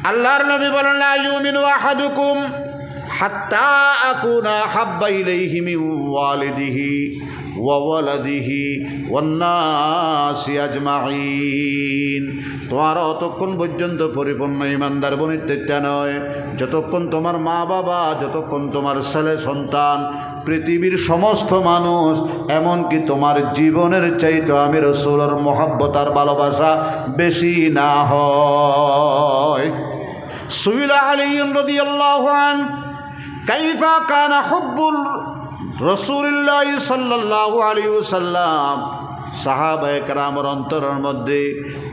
আল্লাহর নবী বলেন, লা ইউমিনু আহাদুকুম হাত্তা আকুনা হাব্বা ইলাইহি মিন ওয়ালিদিহি ওয়া ওয়ালাদিহি ওয়ান নাসি আজমাইন। তোমার অতক্ষণ পর্যন্ত পরিপূর্ণ ইমানদার বনিত্যা নয় যতক্ষণ তোমার মা বাবা, যতক্ষণ তোমার ছেলে সন্তান, পৃথিবীর সমস্ত মানুষ, এমনকি তোমার জীবনের চাইতে আমি রাসূলের মহব্বত আর ভালোবাসা বেশি না হয়। সুইলা আলী রাদিয়াল্লাহু আনহু কাইফা কানা হুব্বুর রাসূলিল্লাহ সাল্লাল্লাহু আলাইহি ওয়াসাল্লাম, সাহাবায়ে কেরামের অন্তরের মধ্যে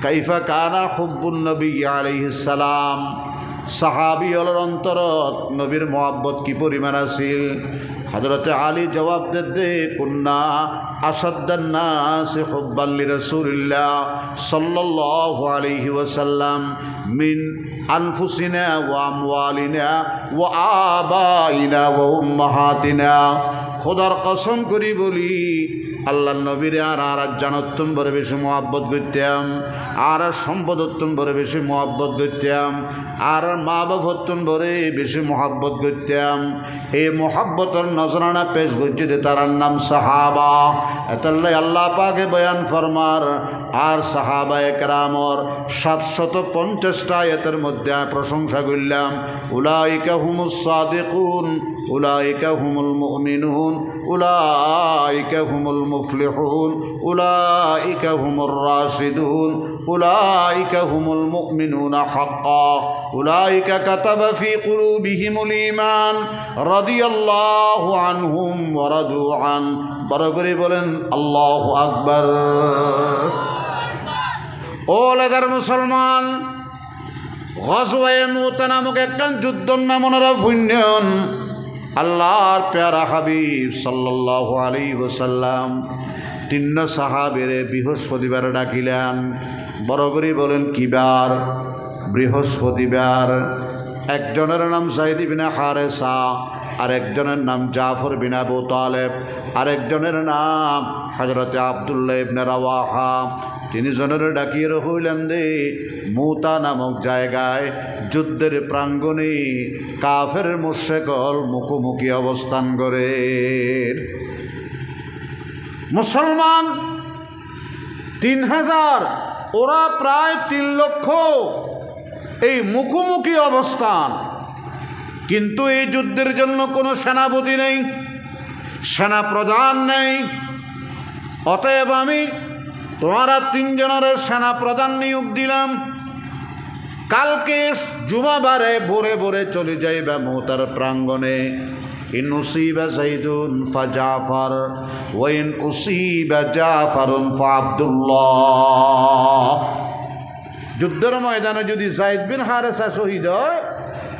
কাইফা কানা হুব্বুন নবী আলাইহিস সালাম, সাহাবীর অন্তরত নবীর মহব্বত কি পরিমাণ আছিল। হযরত আলী জবাব দিতে, কুন্না আসাদ্দান নাস হুব্বান লিরাসূলিল্লাহ সাল্লাল্লাহু আলাইহি ওয়াসাল্লাম মিন আনফুসিনা ওয়া আমওয়ালিনা ওয়া আবাইনা ওয়া উম্মাহাতিনা। খোদার কসম করি বলি, আল্লাহ নবীর আর জানতুম বড় বেশি মহব্বত করতাম, আর সম্পদত্তম বড় বেশি মহব্বত করতাম, আর মা বাবত্তম বড় বেশি মহব্বত করতাম। এই মহব্বতের নজরানা পেশ করছে তার নাম সাহাবা। এতাল্লাই আল্লাহ পাকে বয়ান ফরমার, আর সাহাবায়ে কেরামর 750টা আয়াতের মধ্যে প্রশংসা করলাম। উলাইকা হুমুস সাদিকুন, উলাইকা হুমুল মুমিনুন, উলাইকা হুমুল মুফলিহুন, উলাইকা হুমুর রাশিদুন, উলাইকা হুমুল মুমিনুনা হাক্কা, উলাইকা কাতাবা ফি কুলুবিহিমুল ঈমান রাদিয়াল্লাহু আনহুম ওয়া রাদু আন। বড় করে বলেন আল্লাহু আকবার। ও লাদার মুসলমান, গজওয়ায়ে মুতা নামক একটা যুদ্ধর নাম ওনারা ভুইন্যন। আল্লাহর প্যারা হাবিব সাল্লাল্লাহু আলাইহি ওয়াসাল্লাম 3 সাহাবীরে বৃহস্পতিবার ডাকিলেন। বড় করে বলেন কিবার? বৃহস্পতিবার। একজনের নাম যায়েদ ইবনে হারেসা, আরেকজনের নাম জাফর বিন আবু তালেব, আরেকজনের নাম হযরতে আব্দুল্লাহ ইবনে রাওয়াহা। 3 জনের ডাকিয়ে হইলেন দে মুতা নামক জায়গায় যুদ্ধের প্রাঙ্গণে কাফের মুশরিকল মুখোমুখি অবস্থান করে। মুসলমান 3000, ওরা প্রায় 3 লক্ষ, এই মুখোমুখি অবস্থান। কিন্তু এই যুদ্ধের জন্য কোনো সেনাপতি নেই, সেনা প্রধান নেই। অতএব আমি তোমারা 3 জনের সেনা প্রধান নিয়োগ দিলাম। কালকে জুমাবারে ভোরে ভোরে চলে যাইবা মুতার প্রাঙ্গণে। ইন উসিবা যাইদুন ফা জাফর ওয়া ইন উসিবা জাফরুন ফা আব্দুল্লাহ। যুদ্ধের ময়দানে যদি যায়েদ বিন হারেসা শহীদ হয়,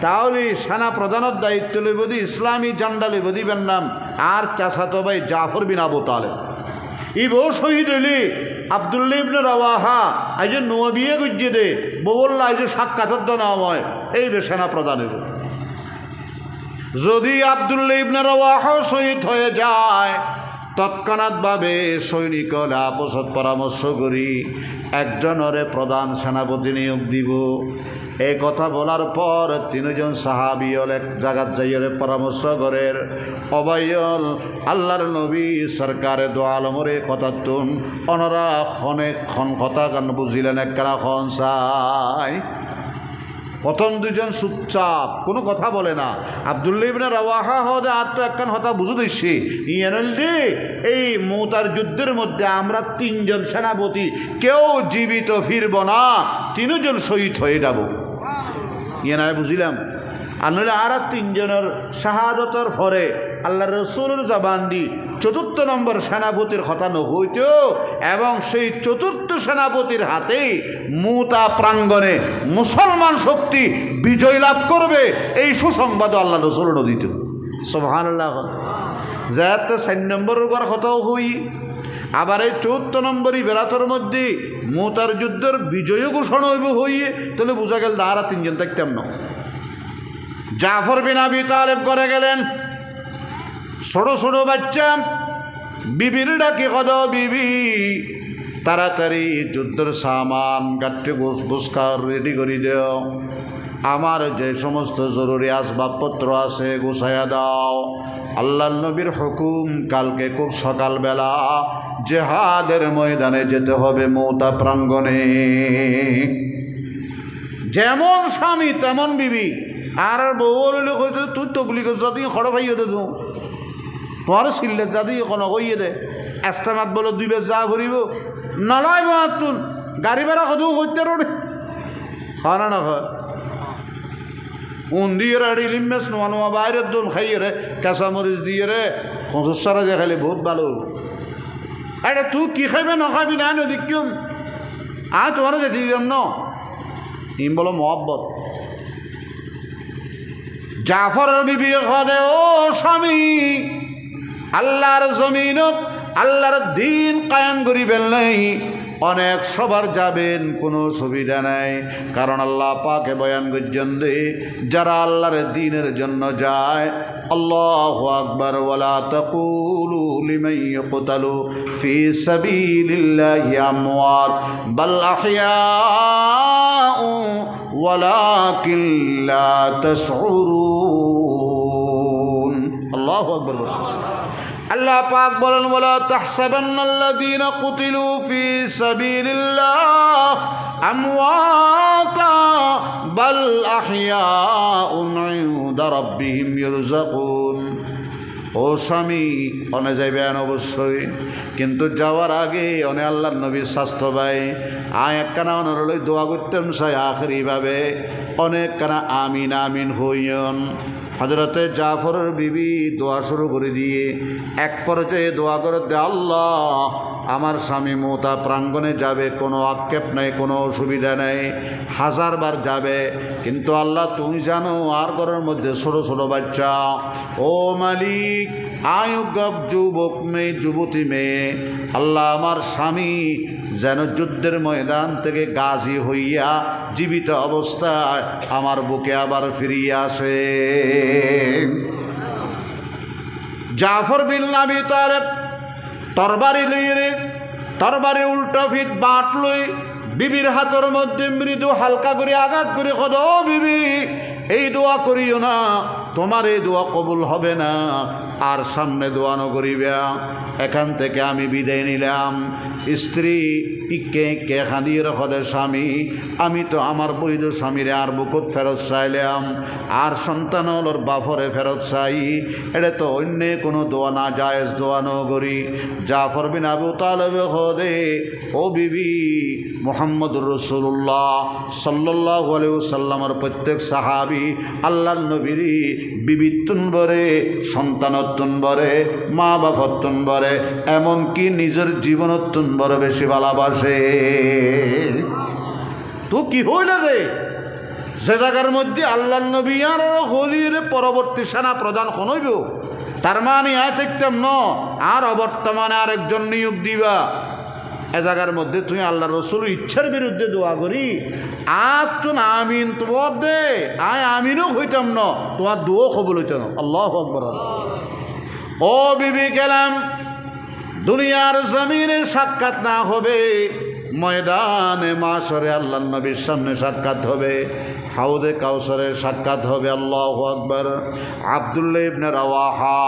তাহলে সেনা প্রধানের দায়িত্ব লইব দি ইসলামী জান্ডা লইব দিবেন নাম আর চাচাতো ভাই জাফর বিন আবু তালেব। ইবও শহীদ হইলি আব্দুল্লাহ ইবনে রাওয়াহা আজ নোয়া বিয়ে গুজিয়ে দে ববল্লা আজ সাক্ষাৎ নাম হয় এই সেনা প্রধানের। যদি আব্দুল্লাহ ইবনে রাওয়াহা শহীদ হয়ে যায়, তৎক্ষণাৎভাবে সৈনিকরা আপসত পরামর্শ করি একজনরে প্রধান সেনাপতি নিয়োগ দিব। এই কথা বলার পর 3 জন সাহাবিয়ল এক জায়গাত যাইয়ে পরামর্শ করেন, অবাইল আল্লাহর নবী সরকারে দো আলমরে কথা তুন অনরা অনেক খন কথা কান বুঝিলেন একরা খন চাই। প্রথম 2 জন চুপচাপ, কোনো কথা বলে না। আব্দুল্লাহ ইবনে রাওয়াহা হদে আর তো একখান কথা বুঝু দিচ্ছি ইয়ানল দি এই মুতার যুদ্ধের মধ্যে আমরা 3 জন সেনাপতি কেউ জীবিত ফিরব না, 3 জন শহীদ হয়ে যাব। ইয়ে নয় বুঝিলাম। আর নইলে আর 3 জনের শাহাদতর পরে আল্লাহ রসুলের জবান দি 4th নম্বর সেনাপতির কথা নহইত, এবং সেই 4th সেনাপতির হাতেই মুতা প্রাঙ্গণে মুসলমান শক্তি বিজয় লাভ করবে, এই সুসংবাদ আল্লাহ রসুল দিত। সুবহানাল্লাহ। যাতে 4 নম্বরের কথাও হই, আবার এই 4th নম্বরই বেলাতর মধ্যে মুতার যুদ্ধের বিজয় ঘোষণা হইব হইয়ে, তাহলে বোঝা গেল আর 3 জন থাকতাম না। জাফর বিন আবি তালেব করে গেলেন, ছোট ছোট বাচ্চা বিবির ডাকি কদ বিবি তাড়াতাড়ি যুদ্ধের সামান গাঠে বুসকা রেডি করে দেও। আমার যে সমস্ত জরুরি আসবাবপত্র আছে গুছাইয়া দাও। আল্লাহর নবীর হুকুম, কালকে খুব সকালবেলা জিহাদের ময়দানে যেতে হবে মৌতা প্রাঙ্গণে। যেমন স্বামী তেমন বিবি। আর বউলে কইতে তুই তকলি কর যদি খড় ভাইয়ে দে তুই তোমার সিল্লে যদি কোনো কইয়ে দে এস্তামাত বলো দুই বেশ যা ভরিব নলাইব তুন গাড়ি ভাড়া কত করতে রোডে হয় না হয় দিয়ে রেডি লিম্বেস নোয়া নোয়া বাইরের দোন খাইয়ে রে কাঁচামরিচ দিয়ে রে খোঁসারা যে খাইলে বহুত ভালো। আরে তুই কি খাইবে না খাবি না নদী কিম তোমার যেতে দিলাম ন ইম বলো মহব্বত। জাফরের বিবি কদে ও স্বামী আল্লাহর জমিনত আল্লাহর দিন কায়েম করিবেন নাই অনেক সবার যাবেন কোনো সুবিধা নাই, কারণ আল্লাহ পাকে বয়ান করছেন যে যারা আল্লাহর দিনের জন্য যায় আল্লাহু আকবার ওয়ালা তাকুলু লিমান ইয়াকতালু ফি সাবিলিল্লাহি আমওয়াত বাল আহইয়াউ ওয়ালাকিন লা তাশউরুন। আল্লাহু আকবার। আল্লাহ পাক বলেন ওয়ালা তাহসাবান্নাল্লাযীনা কুতিলু ফি সাবিলিল্লাহ আমওয়াতা বাল আহইয়াউন ইনদা রাব্বিহিম ইরযাকুন। ও স্বামী অনে যাইবেন অবশ্যই, কিন্তু যাওয়ার আগে অনে আল্লাহর নবীর স্বাস্থ্য ভাই আয় একখানা অনরলই দোয়া করতেন সাই আখরিভাবে অনেক কানা আমিন আমিন হইয়ন। হজরতে জাফরের বিবি দোয়া শুরু করে দিয়ে এক পর্যায়ে দোয়া করে দে আল্লাহ আমার স্বামী মৌতা প্রাঙ্গণে যাবে, কোনো আক্ষেপ নাই, কোনো অসুবিধা নেই, 1000 বার যাবে, কিন্তু আল্লাহ তুমি জানো আর ঘরের মধ্যে ছোটো ছোটো বাচ্চা। ও মালিক আয়ুগব যুবক মেয়ে যুবতী মেয়ে আল্লাহ আমার স্বামী যেন যুদ্ধের ময়দান থেকে গাজী হইয়া জীবিত অবস্থায় আমার বুকে আবার ফিরিয়ে আসে। জাফর বিন আবি তালেব তরবারি লইরে তরবারি উল্টা ফিট বাট লই বিবির হাতের মধ্যে মৃদু হালকা করে আঘাত করে কদ ও বিবি এই দোয়া করিও না, তোমার এই দোয়া কবুল হবে না, আর সামনে দোয়া ন করিবা, এখান থেকে আমি বিদায় নিলাম। স্ত্রী ইকে কে খাঁদিয়ে রখদে স্বামী আমি তো আমার বৈধ স্বামীরে আর বুকত ফেরত চাইলাম, আর সন্তান হলোর বাফরে ফেরত চাই, এটা তো অন্য কোনো দোয়া না জায়েজ দোয়া ন করি। জাফর বিন আবু তালেব হদে ও বিবি মুহাম্মদুর রাসূলুল্লাহ সাল্লাল্লাহু আলাইহি ওয়াসাল্লামের প্রত্যেক সাহাবী আল্লাহর নবীরই বিবিত্বন বরে সন্তানত্বন বরে মা বাপত্বন বরে এমনকি নিজের জীবনত্বন বড় বেশি ভালোবাসে। তো কি হইল রে যে জায়গার মধ্যে আল্লাহর নবী আর হলির পরবর্তী সেনা প্রধান হইব, তার মানে আয় থাকতাম ন আর অবর্তমানে আরেকজন নিয়োগ দিবা, এ জায়গার মধ্যে তুমি আল্লাহ রসুল ইচ্ছার বিরুদ্ধে দোয়া করি আর তো আমিন তোমার দে আয় আমিনও হইতাম না, তোমার দোয়া কবুল হইত না। আল্লাহু আকবার। ও বিবি গেলাম দুনিয়ার জমিনে সাক্ষাৎ না হবে, ময়দানে মাশরে আল্লাহর নবীর সামনে সাক্ষাৎ হবে, হাউদে কাউসারে সাক্ষাৎ হবে। আল্লাহু আকবার। আব্দুল্লাহ ইবনে রাওয়াহা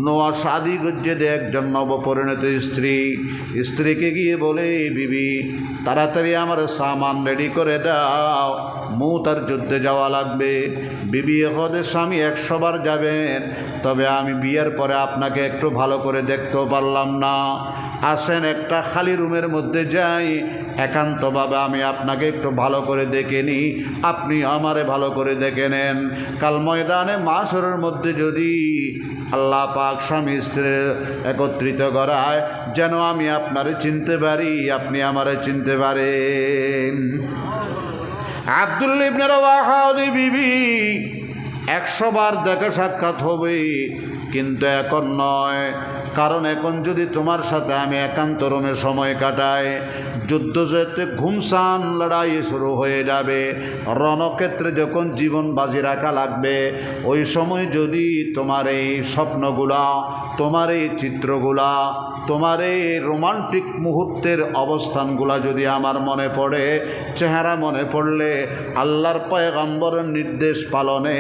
নোয়া শাদি গজ্জে দে একজন নবপরিণত স্ত্রীকে গিয়ে বলে বিবি তাড়াতাড়ি আমার সামান রেডি করে দাও, মৌতার যুদ্ধে যাওয়া লাগবে। বিবি হদে স্বামী 100 বার যাবেন, তবে আমি বিয়ের পরে আপনাকে একটু ভালো করে দেখতেও পারলাম না, আসেন একটা খালি রুমের মধ্যে যাই, একান্তভাবে আমি আপনাকে একটু ভালো করে দেখে নিই, আপনি আমারে ভালো করে দেখে নেন। কাল ময়দানে মাশরের মধ্যে যদি আল্লাহ পাক স্বামী স্ত্রীর একত্রিত করায় যেন আমি আপনারে চিনতে পারি, আপনি আমারে চিনতে পারেন। আব্দুল্লাহ ইবনে রাওয়াহা বিবি 100 বার দেখা সাক্ষাৎ হবে, কিন্তু এখন নয়, কারণ এখন যদি তোমার সাথে আমি একান্ত রুমে সময় কাটাই, যুদ্ধ যেতে ঘুমসান লড়াই শুরু হয়ে যাবে, রণক্ষেত্রে যখন জীবন বাজি রাখা লাগবে, ওই সময় যদি তোমার এই স্বপ্নগুলা, তোমার এই চিত্রগুলা, তোমার এই রোমান্টিক মুহূর্তের অবস্থানগুলা যদি আমার মনে পড়ে, চেহারা মনে পড়লে আল্লাহর পয়গম্বরের নির্দেশ পালনে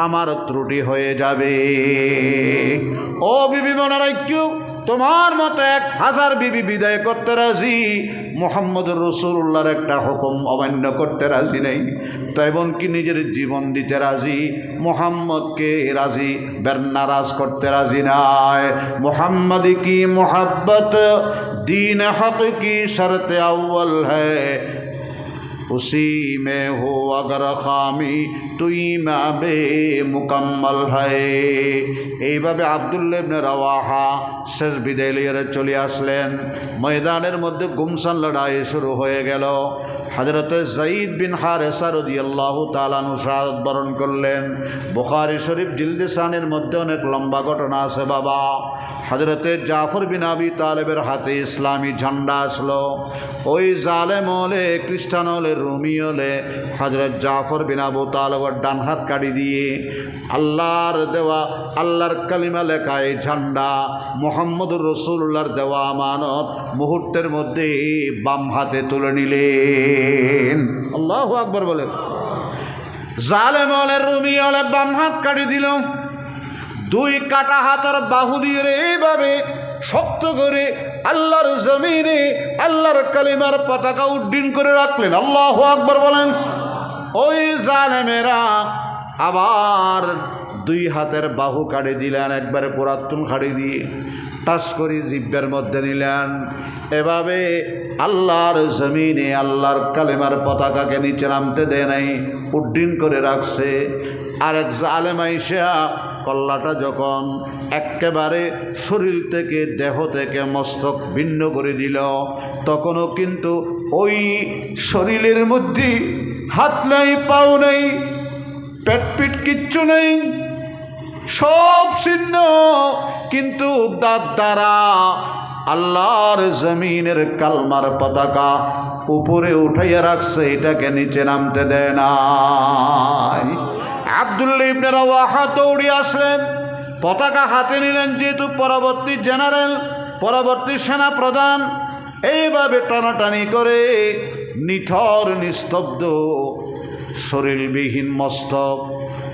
আমার ত্রুটি হয়ে যাবে। ও বিবি বোনেরা, কেউ তোমার মতো 1000 বিবি বিদায় করতে রাজি, মুহাম্মদুর রাসূলুল্লাহর একটা হুকুম অমান্য করতে রাজি নেই, তো এমনকি নিজের জীবন দিতে রাজি, মুহাম্মদকে রাজি নারাজ করতে রাজি নাই। মুহাম্মদি কি মোহাব্বত दीन हक की शर्त अव्वल है, उसी में हो अगर खामी तो ईमान बे मुकम्मल है। এইভাবে আব্দুল্লাহ ইবনে রাওয়াহা শেষ বিদায় লিয়ে চলে আসলেন। ময়দানের মধ্যে গুমসান লড়াই শুরু হয়ে গেল। হযরত যায়েদ বিন হারেসা রাদিয়াল্লাহু তাআলা আনহু শাহাদাত বরণ করলেন। বুখারী শরীফ জিলদে সানের মধ্যে অনেক লম্বা ঘটনা আছে বাবা। হযরতে জাফর বিন আবি তালেবের হাতে ইসলামী ঝান্ডা আসলো। ওই জালেম হলে, খ্রিস্টান হলে, রুমি হলে হযরত জাফর বিন আবু তালেবের ডান হাত কাটি দিয়ে আল্লাহর দেওয়া, আল্লাহর কালিমা লেখা এই ঝান্ডা, মুহাম্মদুর রাসূলুল্লাহর দেওয়া আমানত মুহূর্তের মধ্যে বাম হাতে তুলে নিলেন। আল্লাহু আকবার বলেন। জালেম হলে, রুমি হলে বাম হাত কাটি দিল। 2 কাটা হাতের বাহু দিয়ে এইভাবে শক্ত করে আল্লাহর জমিনে আল্লাহর কালিমার পতাকা উড্ডীন করে রাখলেন। আল্লাহু আকবার বলেন। ওই জালেমেরা আবার 2 হাতের বাহু কাটি দিলেন, একবারে কোরাত্তুন খাড়ি দিয়ে টাচ করে জিব্বের মধ্যে নিলেন। এভাবে আল্লাহর জমিনে আল্লাহর কালিমার পতাকাকে নিচে নামতে দেয় নাই, উড্ডীন করে রাখছে। আরেক জালেম আইসা কল্লাটা যখন একেবারে শরীর থেকে, দেহ থেকে মস্তক ভিন্ন করে দিল, তখনও কিন্তু ওই শরীরের মধ্যে হাত নাই, পাও নেই, পেট পিট কিচ্ছু নেই, সব ছিন্ন, কিন্তু দাঁত দ্বারা আল্লাহর জমিনের কালমার পতাকা উপরে উঠাইয়া রাখছে, এটাকে নিচে নামতে দেয় না। আব্দুল্লাহ ইবনে রাওয়াহা দৌড়ে আসলেন, পতাকা হাতে নিলেন, যেহেতু পরবর্তী জেনারেল, পরবর্তী সেনা প্রধান। এইভাবে টানাটানি করে নিথর নিস্তব্ধ শরীরবিহীন মস্তক,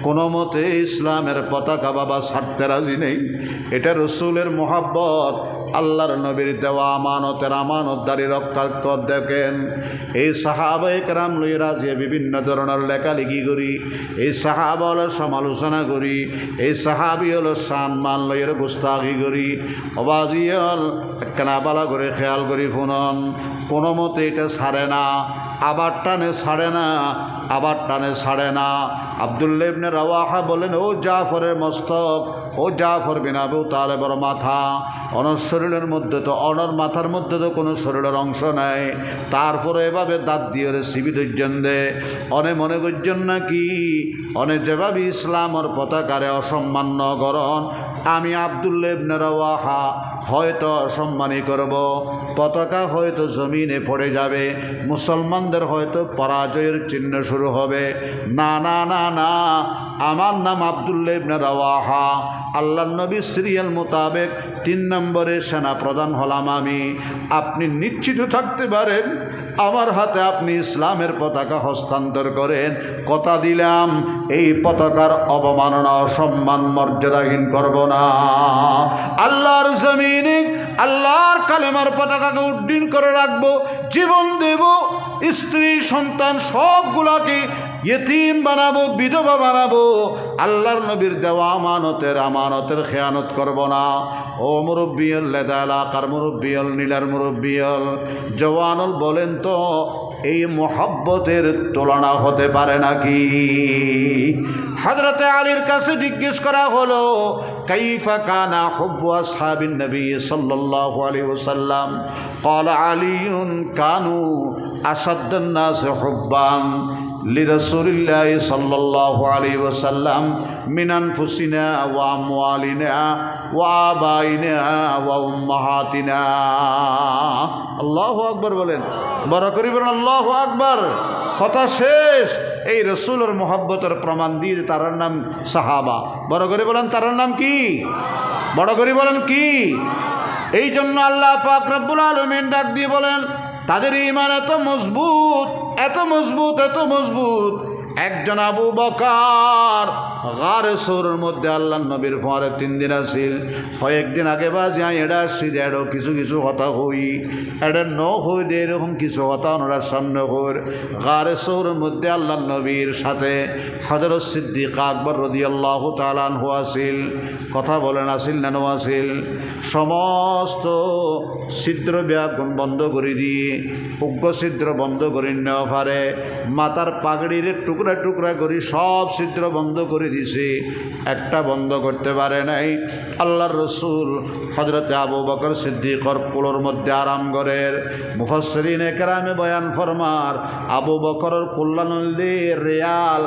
কোনো মতে ইসলামের পতাকা বাবা ছাড়তে রাজি নেই। এটা রসুলের মোহাব্বত, আল্লাহর নবীর দেওয়া আমানতের আমানতদারি রক্ষা কর। দেখেন এই সাহাবায়ে কেরাম লই রাজি বিভিন্ন ধরনের লেখালেখি করি, এই সাহাবা হলো সমালোচনা করি, এই সাহাবি হলো সম্মান লইয়ের গুস্তাখি করি, অবাজিয়ল একখানা বালা করে খেয়াল করি ফুনন, কোনো মতে এটা ছাড়ে না, আবার টানে ছাড়ে না, আবার টানে ছাড়ে না। আব্দুল্লাহ ইবনে রাওয়াহা বলেন, ও জাফরের মস্তক, ও জাফর বিন আবু তালেবের মাথা, অনর শরীরের মধ্যে তো, অনর মাথার মধ্যে তো কোনো শরীরের অংশ নাই, তারপরে এভাবে দাঁত দিয়ে সিবি ধৈর্যন দে, অনে মনে করছেন নাকি অনে যেভাবে ইসলামর পতাকারে অসম্মান করন, আমি আব্দুল্লাহ ইবনে রাওয়াহা হয়তো অসম্মানই করব, পতাকা হয়তো জমিনে পড়ে যাবে, মুসলমানদের হয়তো পরাজয়ের চিহ্ন শুরু হবে। না না না না, আমার নাম আব্দুল্লাহ ইবনে রাওয়াহা, আল্লাহর নবী সিরিয়াল মোতাবেক 3 নম্বরে সেনা প্রধান হলাম আমি। আপনি নিশ্চিত থাকতে পারেন, আমার হাতে আপনি ইসলামের পতাকা হস্তান্তর করেন, কথা দিলাম এই পতাকার অবমাননা, অসম্মান, মর্যাদাহীন করব না। আল্লাহর জমিনে আল্লাহর কালেমার পতাকাকে উড্ডীন করে রাখবো, জীবন দেব, স্ত্রী সন্তান সবগুলাকে ইয়েতিম বানাবো, বিধবা বানাবো, আল্লাহর নবীর দেওয়া আমানতের খেয়ানত করব না। ও মুরব্বিয়ল, লেদা এলাকার মুরব্বিয়ল, নীলার মুরব্বিয়ল, জওয়ানুল, বলেন তো এই মোহাব্বতের তুলনা হতে পারে নাকি? হযরতে আলীর কাছে জিজ্ঞেস করা হলো, কাইফা কানা হুব্বু আসহাবিন নবী সাল্লাল্লাহু আলাইহি ওয়াসাল্লাম? ক্বালা আলিয়ুন কানু আসাদ্দান নাস হুব্বান লিরাসূলিল্লাহি সাল্লাল্লাহু আলাইহি ওয়াসাল্লাম মিন আনফুসিনা ওয়া আমওয়ালিনা ওয়া আবাইনা ওয়া উম্মাহাতিনা। আল্লাহু আকবার বলেন, বড় করে বলেন আল্লাহু আকবার। কথা শেষ। এই রসুলের মহব্বতের প্রমাণ দিয়ে তার নাম সাহাবা। বড় করে বলেন তার নাম কি? বড় করে বলেন কি? এই জন্য আল্লাহ পাক রব্বুল আলামিন ডাক দিয়ে বলেন তাদের ঈমান এত মজবুত, এত মজবুত, এত মজবুত। একজন আবু বকর গারে সৌরের মধ্যে আল্লাহ নবীর পরে 3 দিন আসিল। কয়েকদিন আগে বাজে এডা আসছি এডো কিছু কিছু কথা হই এডা ন হই দে এরকম কিছু কথা ওনার সামনে হই। গারে সৌরের মধ্যে আল্লাহ নবীর সাথে হযরত সিদ্দিক আকবর রাদিয়াল্লাহু তাআলা আনহু আসিল। কথা বলেন আসিল না আসিল? সমস্ত ছিদ্র ব্যাগুন বন্ধ করে দিয়ে উগ্র ছিদ্র বন্ধ করে নেওয়া পারে, মাথার পাগড়ির টুকরা টুকরা করে সব ছিদ্র বন্ধ করে দিছে, একটা বন্ধ করতে পারে নাই। আল্লাহর রসুল হযরত আবু বকর সিদ্দিকর কোলের মধ্যে আরাম করের। মুফাসসিরিনে কেরামে বয়ান ফরমার আবু বকরের কল্যাণ রেয়াল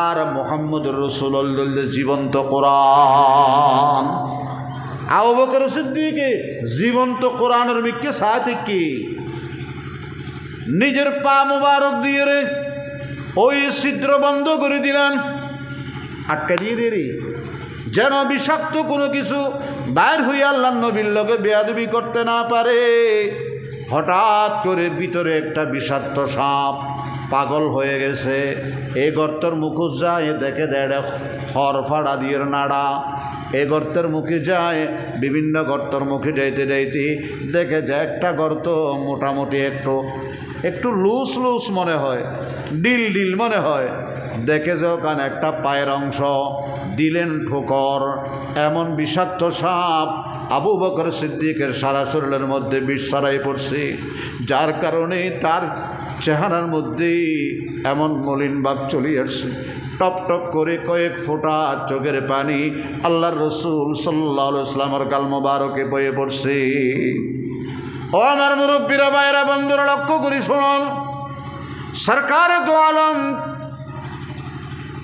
আর মুহাম্মদুর রাসূলুল্লাহ জীবন্ত কোরআন। আবু বকর সিদ্দিকে জীবন্ত কোরআনের মিক্কে সাথে কি নিজের পা মুবারক দিয়ে রে ওই ছিদ্র বন্ধ করে দিলেন, আটকা দিয়ে দেরি যেন বিষাক্ত কোনো কিছু বাইর হইয়া আল্লাহ নবীর লগে বেয়াদবি করতে না পারে। হঠাৎ করে ভিতরে একটা বিষাক্ত সাপ পাগল হয়ে গেছে। এই গর্তর মুখোশ যায় দেখে দেড় হরফাড়া দিয়ে নাড়া। এই গর্তের মুখে যায়, বিভিন্ন গর্তর মুখে যাইতে যাইতে দেখে যায় একটা গর্ত মোটামুটি একটু লুজ লুজ মনে হয়, ডিল ডিল মনে হয়। দেখে যে ওখানে একটা পায়ের অংশ, দিলেন ঠোকর। এমন বিষাক্ত সাপ আবু বকর সিদ্দিকের সারা শরীরের মধ্যে বিষ ছড়াই পড়ছে, যার কারণে তার চেহারার মধ্যে এমন মলিন ভাব চলে আসছে। টপ টপ করে কয়েক ফোঁটা চোখের পানি আল্লাহর রসুল সাল্লাল্লাহু আলাইহি ওয়াসাল্লামের গাল মোবারকে বয়ে পড়ছে। ও আমার মুরব্বীরা, ভাইরা, বন্ধুরা, লক্ষ্য করি শুনুন। সরকারে দো আলম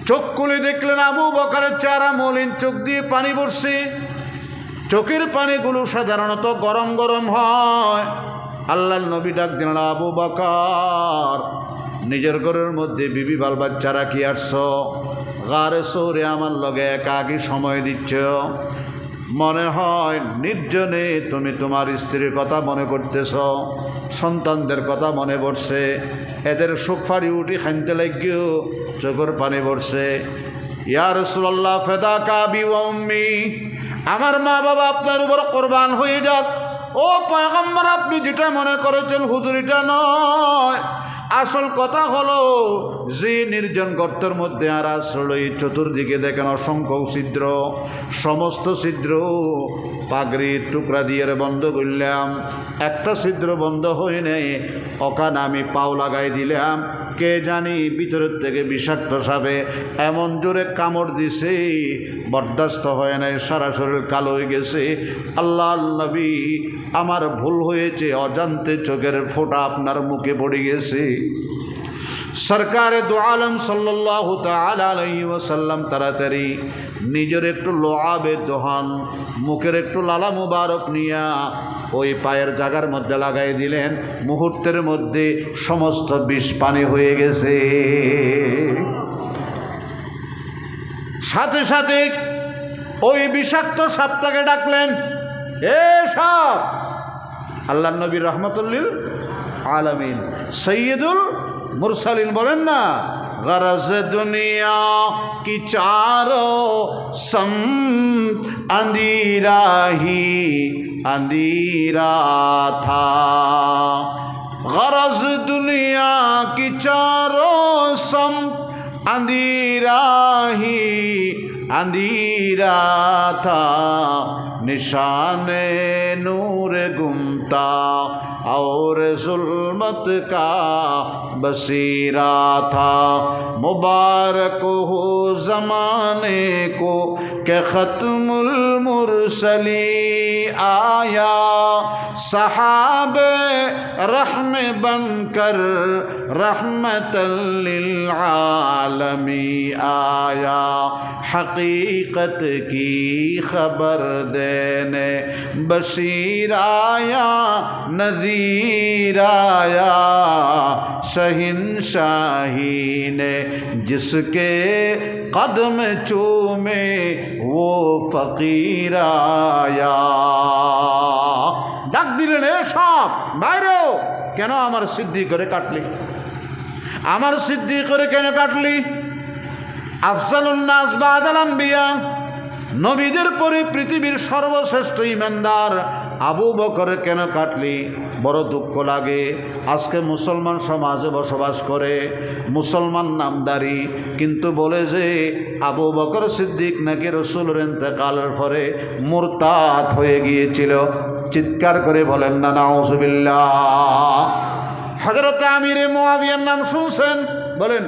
চোখ খুলে দেখলেন আবু বকরের চেহারা মলিন, চোখ দিয়ে পানি পড়ছে। চোখের পানিগুলো সাধারণত গরম গরম হয়। আল্লাহর নবী ডাক দিলেন, আবু বকর, নিজের ঘরের মধ্যে বিবি বাল বাচ্চারা কি আসছ? গারে সৌরে আমার লগে একাকী সময় দিচ্ছ। মনে হয় নির্জনে তুমি তোমার স্ত্রীর কথা মনে করতেছ, সন্তানদের কথা মনে পড়ছে, এদের সুখ ফাড়ি উঠি খাইতে লাগিও চোখের পানি পড়ছে। ইয়া রাসূলুল্লাহ ফাদাকা আবি ওয়া উম্মি, আমার মা বাবা আপনার উপর কোরবান হয়ে যাক। ও পয়গম্বর, আপনি যেটা মনে করেছেন হুজুর এটা নয়। আসল কথা হলো যে নির্জন গর্তের মধ্যে আর আসলে চতুর্দিকে দেখেন অসংখ্য ছিদ্র, সমস্ত ছিদ্র পাগড়ির টুকরা দিয়ে বন্ধ করলাম, একটা ছিদ্র বন্ধ হয়ে নেই। ওখানে আমি পাও লাগাই দিলাম, কে জানি ভিতরের থেকে বিষাক্ত সাপে এমন জোরে কামড় দিছে, বরদাস্ত হয় নাই, সারা শরীর কালো হয়ে গেছে। আল্লাহ নবী, আমার ভুল হয়েছে, অজান্তে চোখের ফোঁটা আপনার মুখে পড়ে গেছে। সরকারে দু আলম সাল্লাল্লাহু তাআলা আলাইহি ওয়াসাল্লাম তাড়াতাড়ি নিজের একটু লোআবে দোহান, মুখের একটু লালা মুবারক নিয়া ওই পায়ের জায়গার মধ্যে লাগাই দিলেন। মুহূর্তের মধ্যে সমস্ত বিষ পানি হয়ে গেছে। সাথে সাথে ওই বিষাক্ত সাপটাকে ডাকলেন, এ সাপ! আল্লাহ নবী রাহমাতুল্লিল আলামিন সৈয়দুল মুরসালিন বলেন না, গরজ দুনিয়া কি চারো সম अंधेरा ही अंधेरा था, गरज दुनिया की चारों सम अंधेरा ही अंधेरा था, निशाने नूर गुमता और जुल्मत का बसीरा था। मुबारक हो ज़माने को کہ ختم المرسلی آیا صحاب رحم بن کر رحمت للعالمی آیا حقیقت کی خبر دینے بشیر آیا نذیر آیا شہنشاہی نے جس کے قدم چومے وہ فقیر آیا ডাক দিলেন এ সব বাইরেও কেন আমার সিদ্ধি করে কাটলি আমার সিদ্ধি করে কেন কাটলি আফজালুন নাস বাদাল আম্বিয়া নবীদের পরে পৃথিবীর সর্বশ্রেষ্ঠ ঈমানদার আবু বকর কেন কাটলি বড় দুঃখ লাগে আজকে মুসলমান সমাজে বসবাস করে মুসলমান নামদারি কিন্তু বলে যে আবু বকর সিদ্দিক নাকি রাসূলের ইন্তেকালের পরে মুরতাদ হয়ে গিয়েছিল চিৎকার করে বলেন না নাউজুবিল্লাহ হযরত আমিরে মুয়াবিয়ার নাম শুনছেন বলেন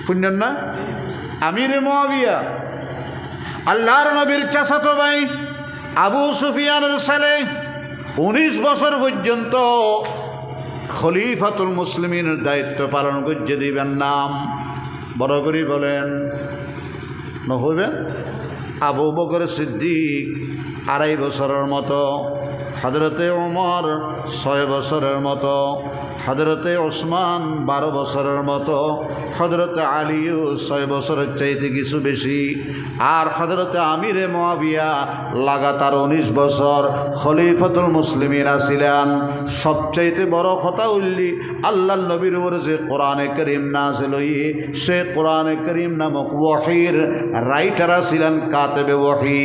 শুনলেন না আমিরে মুয়াবিয়া আল্লাহর নবীর চাচাতো ভাই আবু সুফিয়ানের ছেলে 19 বছর পর্যন্ত খলিফাতুল মুসলিমিনের দায়িত্ব পালন করতে দিবেন নাম বড় করে বলেন নহবে আবু বকর সিদ্দিক 2.5 বছরের মতো হযরতে ওমর 6 বছরের মতো হযরতে ওসমান 12 বছরের মতো হযরতে আলীও 6 বছরের চাইতে কিছু বেশি আর হযরতে আমিরে মুয়াবিয়া লাগাতার 19 বছর খলিফাতুল মুসলিমিন ছিলেন সবচাইতে বড় কথা উল্লি আল্লাহর নবীর উপর যে কোরআনে কারীম নাযিল হয়ে সে কোরআনে কারীম নামক ওহীর রাইটার ছিলেন কাতেবে ওহী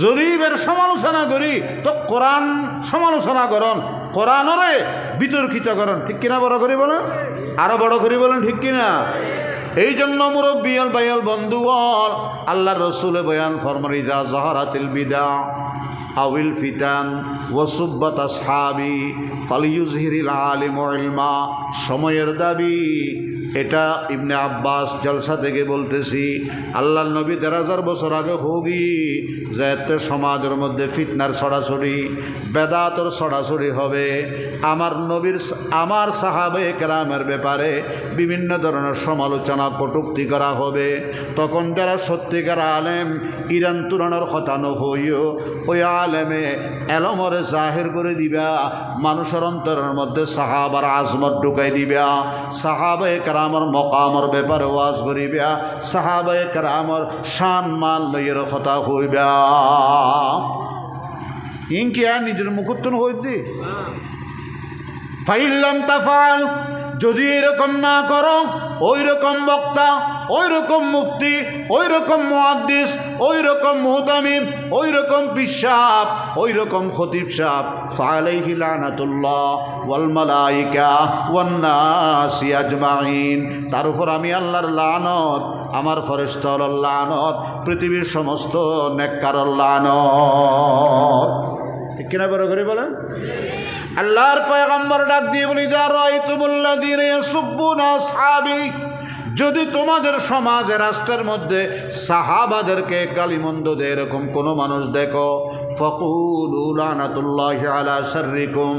যদি এর সমালোচনা করি তো কোরআন সমালোচনা করুন কোরআনরে বিতর্কিত করুন ঠিক কিনা বড় করে বলেন আরো বড় করে বলেন ঠিক কিনা এই জন্য মুরব্বিয়াল বাইয়াল বন্ধুগণ আল্লাহর রাসূল বয়ান ফরমান ইযা যাহারাতিল বিদা আউল ফিতান ওয়াসুব্বাত আসহাবি ফালিয়ুজহিরিল আলিমু ইলমা সময়ের দাবি এটা ইবনে আব্বাস জলসা থেকে বলতেছি আল্লাহর নবী 1000 বছর আগে হোগি যাতে সমাজের মধ্যে ফিতনার ছড়াছড়ি বেদাতের ছড়াছড়ি হবে আমার নবীর আমার সাহাবায়ে কেরামের ব্যাপারে বিভিন্ন ধরনের সমালোচনা কটূক্তি করা হবে তখন যারা সত্যিকার আলেম ইরান তুরানোর কথা নহইও ওই আলেমে এলমরে জাহির করে দিবা মানুষের অন্তরের মধ্যে সাহাবার আজমত ঢুকাই দিবা সাহাবায়ে কেরামের মকামের ব্যাপারে ওয়াজ করিবা সাহাবায়ে কেরামের শান মান লইয়ের কথা হইবা ইনকি আর নিজের মুখুত্তন হইতে ফাইল্লাম তাফাল যদি এরকম না করো ওই রকম বক্তা ওই রকম মুফতি ওই রকম মুহাদ্দিস ওই রকম মুহতামিম ওই রকম পিসাব ওই রকম খতিব সাহেব ফালাইহি লানাতুল্লাহ ওয়াল মালাইকা ওয়ান নাসি আজমাইন তার উপর আমি আল্লাহর লানত আমার ফেরেশতার লানত পৃথিবীর সমস্ত নেককারের লানত ঠিক কিনা বড় করে বলেন আল্লাহর পয়গম্বর ডাক দিয়ে বলি যা রাআইতুমুল্লাযীনা ইয়াসুব্বুনা আসহাবি যদি তোমাদের সমাজে রাষ্ট্রের মধ্যে সাহাবাদেরকে গালিমন্দ দেয় এরকম কোনো মানুষ দেখো ফাকুলু লানাতুল্লাহি আলা শাররিকুম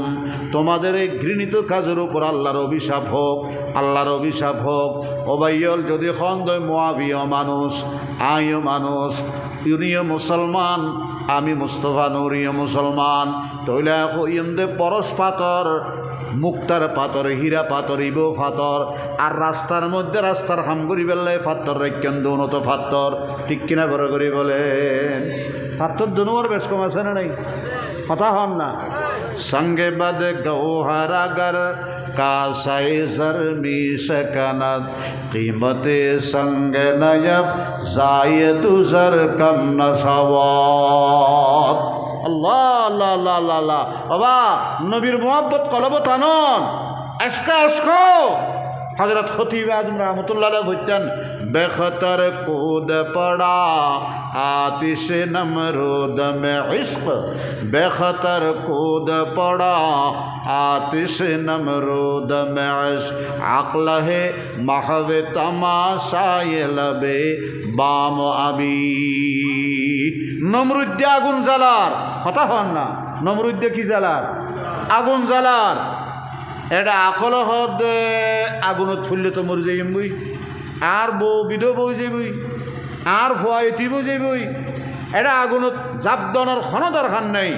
তোমাদের এই ঘৃণিত কাজের উপর আল্লাহর অভিশাপ হোক আল্লাহর অভিশাপ হোক ওবাইয়ল যদি খন্দয় মুয়াবিয়া মানুষ আইও মানুষ ইউনিয় মুসলমান আমি মুস্তফা নূরিয় মুসলমান তৈলা হইন্দে পরশ পাথর মুক্তার পাথর হীরা পাথর ইবো পাথর আর রাস্তার মধ্যে রাস্তার হামগুড়ি বেলায় পাথর রেখেন দৌনত পাথর ঠিক কিনা বড় করি বলেন পাথর দুনোর বেশ কম আছে না নাই কথা হন না সঙ্গে বাদ গৌহারাগর কাসাই জরমি সকনত কিমতে সঙ্গ নয়ব জায়দু জর কম নশাওয়াত আল্লাহ আল্লাহ আল্লাহ আল্লাহ আল্লাহ বাবা নবীর মোহাব্বত কলব টানন আশকা আশকো हजरत खतीब आज़म रहमतुल्लाह अलैह बलतेन बेखतर कूद पड़ा आतिश नमरूद में इश्क बेखतर कूद पड़ा आतिश नमरूद में इश्क अक्ल है महव तमाशाए लबे बाम अबी नमरुद आगुन জ্বালার কথা হন না नमरुद কি জ্বালার আগুন জ্বালার এটা আকল হদ আগুনত ফুললে তো মরে যাইম বই আর বউ বিধ বই যাবই আর ভয় এটি বই যাবই এটা আগুনত জাপ দনের ক্ষণ দরকার নাই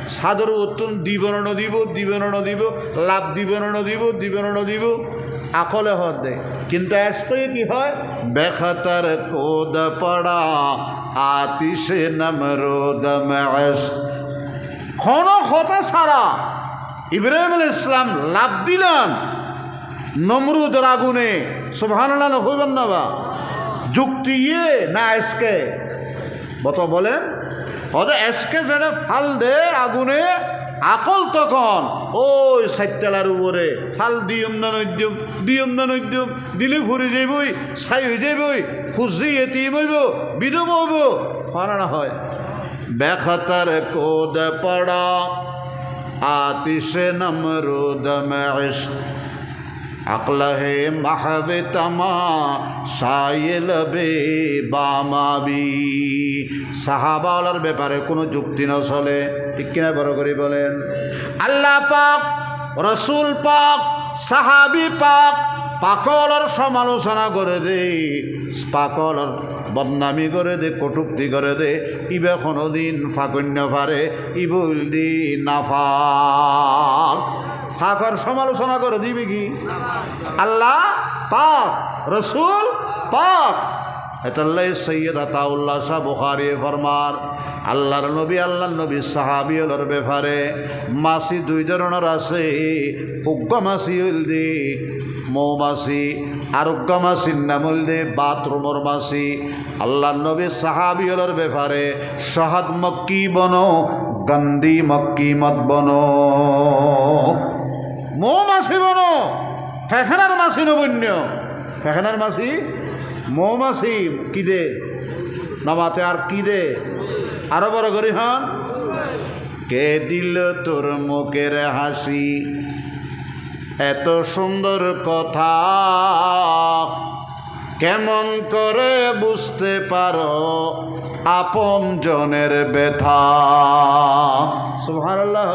সাদর উত্তম দিবন দিব লাভ দিবন দিব আকলে হদ দেয় কিন্তু এসকই কি হয় বেখতর কোদ পড়া আতিশে নমরুদ মেশ ক্ষণ হতা ছাড়া ইব্রাহিম আলাইহিস সালাম লাভ দিলেন নমরুদের আগুনে সুবহানাল্লাহ না হইবেন না বা যুক্তি না এসকে বলেন ওদের এসকে যেটা ফাল দে আগুনে আকল তখন ওই সাইতেলার উপরে ফাল দিয়ম না নৈদ্যম দিলে ফুরি যাইবই ছাই হয়ে যাইবই ফুজি এতিম হইব বিধব হইব না হয় বেখতর কোদ পড়া आतिश नमरूद में इश्क अक्ल है महव तमा शायल बे बामाबी সাহাবাওয়ালার ব্যাপারে কোনো যুক্তি না চলে ঠিক কিনা বড় করে বলেন আল্লাহ পাক রসুল পাক সাহাবি পাক পাকলার সমালোচনা করে দে পাকলার বদনামি করে দে কটুক্তি করে দে ইবে কোনোদিন ফাকন্য পারে ইবুল দি নাফাক ফাকর সমালোচনা করে দিবে কি আল্লাহ পাক রসুল পাক এতাল্লাই সৈয়দ আতাউল্লাহ শাহ বুখারী ফরমার আল্লাহর নবী সাহাবিয়লর ব্যাপারে মাসি দুই ধরনের আছে উগ্র মাসি হইল দি মৌমাছি আরোগ্য মাসির নাম হইল দে বাথরুমর মাসি আল্লাহর নবী সাহাবিয়লর ব্যাপারে শহদ মক্কি বনো গন্দি মক্কি মত বনো মৌমাছি বনো ফেখানার মাসি নবন্য ফেখানার মাসি মৌমাছি কি দে নামাতে আর কি দে আরো বড় করি হন কে দিল তোর মুখের হাসি এত সুন্দর কথা কেমন করে বুঝতে পারো আপন জনের ব্যথা সুবহানাল্লাহ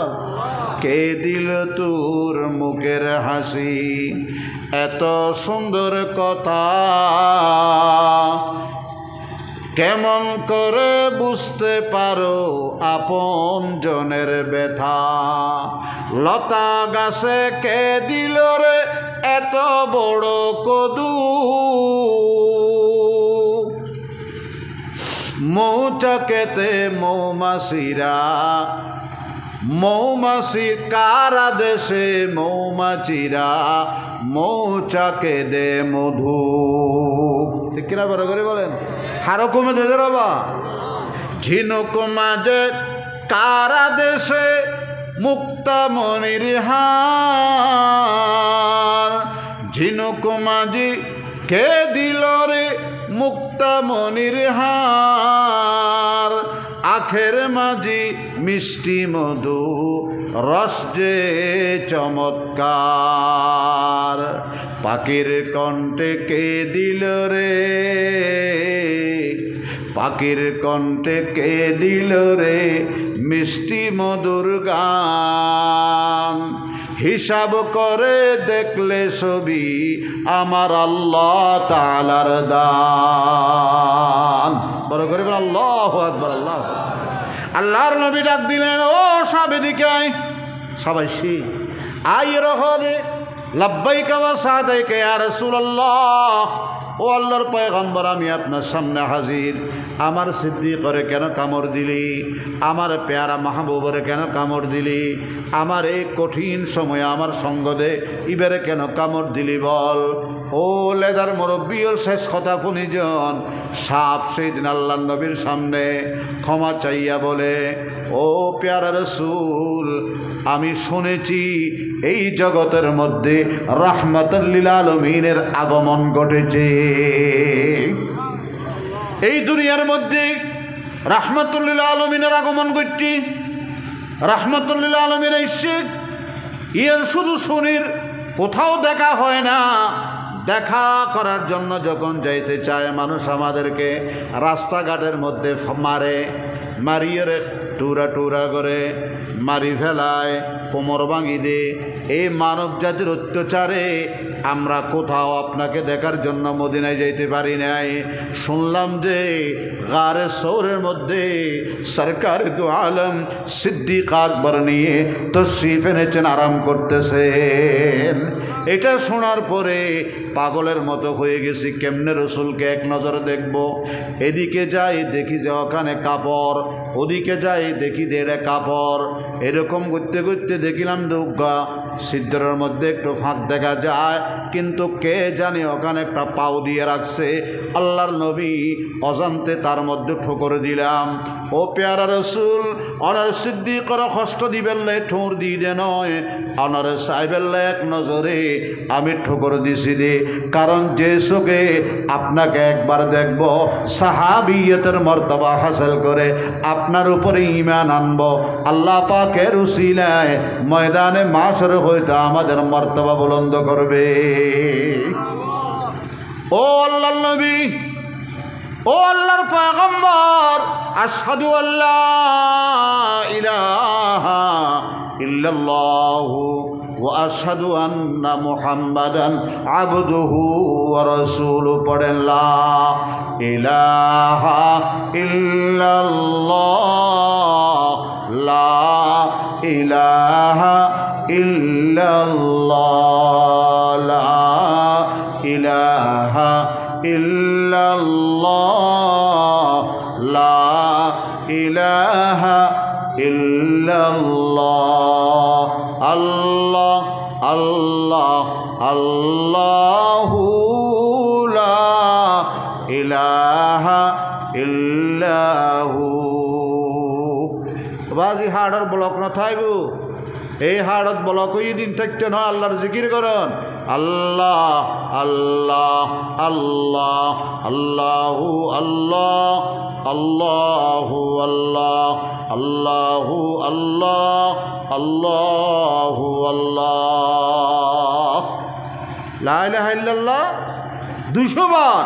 কে দিল তোর মুখের হাসি এত সুন্দর কথা কেমন করে বুঝতে পারো আপন জনের ব্যথা লতা গাছে কে দিল রে এত বড় কদু মৌচাকেতে মৌমাছি কারা দেশে মৌমাছিরা মৌচাকে দে মধু ঠিক কিনা বড় করে বলেন হারো কমে দে বাবা ঝিনুক মাঝে কারা দেশে মুক্তামণির হার ঝিনুক মাঝি কে দিল রে মুক্তামণির হার আখের মাঝি মিষ্টি মধু রস যে চমৎকার পাখির কণ্ঠে কে দিল রে পাখির কণ্ঠে কে দিল রে মিষ্টি মধুর গান হিসাব করে দেখলে ছবি আমার আল্লাহ তাআলার দান বড় করে বল আল্লাহু আকবার আল্লাহ আল্লাহর নবী ডাক দিলেন ও সব এদিকে আয় সবাই আই রহলে লব্বাইকা ওয়া সাদাইকা ইয়া রাসূলুল্লাহ ও আল্লাহর পয়গম্বর আমি আপনার সামনে হাজির আমার সিদ্দিকরে কেন কামড় দিলি আমার পেয়ারা মাহবুবরে কেন কামড় দিলি আমার এই কঠিন সময়ে আমার সঙ্গ দে ইবারে কেন কামড় দিলি বল ও লেদার মুরব্বী শেষ কথা পুনিজন সাপ সেই দিন আল্লাহর নবীর সামনে ক্ষমা চাইয়া বলে ও পেয়ারা রাসূল আমি শুনেছি এই জগতের মধ্যে রাহমাতাল লিল আলামিনের আগমন ঘটেছে। এই দুনিয়ার মধ্যে রাহমাতুল লিল আলামিনের আগমন ঘটছে। রাহমাতুল লিল আলামিন এসে এর শুধু শনির কোথাও দেখা হয় না। দেখা করার জন্য যখন যাইতে চায় মানুষ আমাদেরকে রাস্তাঘাটের মধ্যে মারিয়ে টুরা টুরা করে মারি ফেলায়, কোমর ভাঙি দে। এই মানব জাতির অত্যাচারে আমরা কোথাও আপনাকে দেখার জন্য মদিনায় যাইতে পারি নাই। শুনলাম যে গারে সৌরের মধ্যে সরকার দু আলম সিদ্দিক আকবর নিয়ে তশরিফ এনেছেন, আরাম করতেছেন। এটা শোনার পরে পাগলের মতো হয়ে গেছি, কেমনে রসুলকে এক নজরে দেখব। এদিকে যাই দেখি যে ওখানে কাপড়, ওদিকে যাই দেখি দেড়ে কাপড়। এরকম করতে করতে দেখিলাম দুর্গা সিদ্ধরের মধ্যে একটু ফাঁক দেখা যায়, কিন্তু কে জানে ওখানে একটা পাও দিয়ে রাখছে। আল্লাহর নবী অজান্তে তার মধ্যে ঠোকর দিলাম। ও পেয়ারা রসুল, অনার সিদ্দিকর কষ্ট দিবেল্লে ঠোঁর দিয়ে দে নয়, অনার সাহেবেল্লে এক নজরে আমি ঠোকর দিছি দে। কারণ যে চোখে আপনাকে একবার দেখব, সাহাবিয়তের মর্তবা হাসিল করে আপনার উপরে ঈমান আনব, আল্লাহ পাকের উসিলায় ময়দানে মাশর হইতে আমাদের মর্তবা বুলন্দ করবে। ও আল্লাহর নবী, ও আল্লাহর পয়গম্বর, আশহাদু আল্লা ইলাহা ইল্লাল্লাহু ওয়া আশহাদু আন্না মুহাম্মাদান আবদুহু ওয়া রাসূলুহু। পড়েন লা ইলাহা ইল্লাল্লাহ, লা ইলাহা ইল্লাল্লাহ, লা ইলাহা ইল্লাল্লাহ, লা ইলাহা ইল্লাল্লাহ। আল্লাহ আল্লাহ আল্লাহু লা ইলাহা ইল্লাহু। বাজি হাড়ের ব্লক না থাকব, এই হাড়ত ব্লক হয়ে দিন থাকতে নয়, আল্লাহর জিকির করন। আল্লাহ আল্লাহ আল্লাহ আল্লাহু আল্লাহ, আল্লাহু আল্লাহ, আল্লাহু আল্লাহ, আল্লাহু আল্লাহ। লা ইলাহা ইল্লাল্লাহ 200 বার,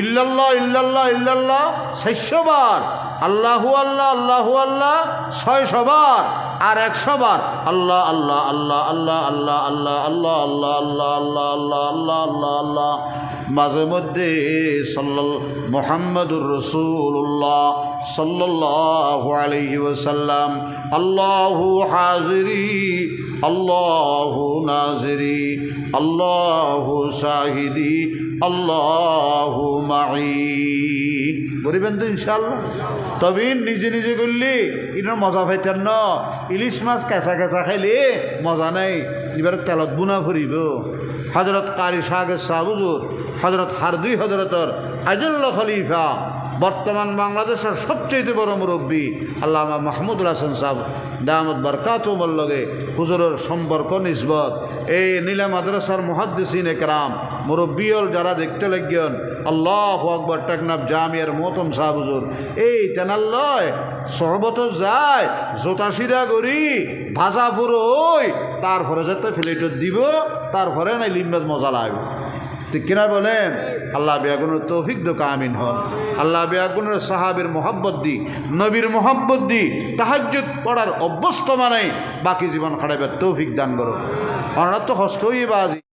ইল্লাল্লাহ ইল্লাল্লাহ ইল্লাল্লাহ 400 বার, আল্লাহু আল্লাহ আল্লাহু আল্লাহ 600 বার, আর 100 বার আল্লাহ আল্লাহ আল্লাহ আল্লাহ আল্লাহ আল্লাহ আল্লাহ আল্লাহ আল্লাহ আল্লাহ আল্লাহ আল্লাহ আল্লাহ আল্লাহ। মাঝে মধ্যে মুহাম্মাদুর রাসূলুল্লাহ সাল্লাল্লাহু আলাইহি ওয়াসাল্লাম আল্লাহু হাজিরি আল্লাহু নাজিরি আল্লাহু শাহিদি আল্লাহু মাই বলবেন তো ইনশাআল্লাহ। তবে নিজে নিজে করলে ইনার মজা পাইতেন না। ইলিশ মাছ কেঁচা কেঁচা খাইলে মজা নাই, এবার তেলত বুনা ফুরিব। হজরত কারি সাহেব শাহ হুজুর হজরত হারদুই হজরতর আজল্লা খলিফা, বর্তমান বাংলাদেশের সবচেয়ে বড় মুরব্বী আল্লামা মাহমুদুল হাসান সাহেব দামত বরকাতুহুর লগে হুজুরের সম্পর্ক নিসবত। এই নীলা মাদ্রাসার মুহাদ্দিসিন একরাম মুরব্বিয়ল যারা দেখতে লাগেন, আল্লাহু আকবার, টেকনাফ জামিয়ার মোহতম সাহেব হুজুর এই তেনাল্লয় সহবত যায় জোতা সিরা করি ভাজা পুরো ওই, তারপরে যাতে ফ্লেটত দিব, তারপরে নাই লিম্বাজ মজা লাগবে। ঠিক কিনা বলেন? আল্লাহ বেয়াগুনের তৌফিক দোকা আমিন হন। আল্লাহ বেয়াগুনের সাহাবের মোহাব্বত দি, নবীর মোহাব্বত দি, তাহাজ্জুদ পড়ার অভ্যস্ত মানে বাকি জীবন খাড়াইবার তৌফিক দান করো। আমরা তো কষ্ট হই বাজি।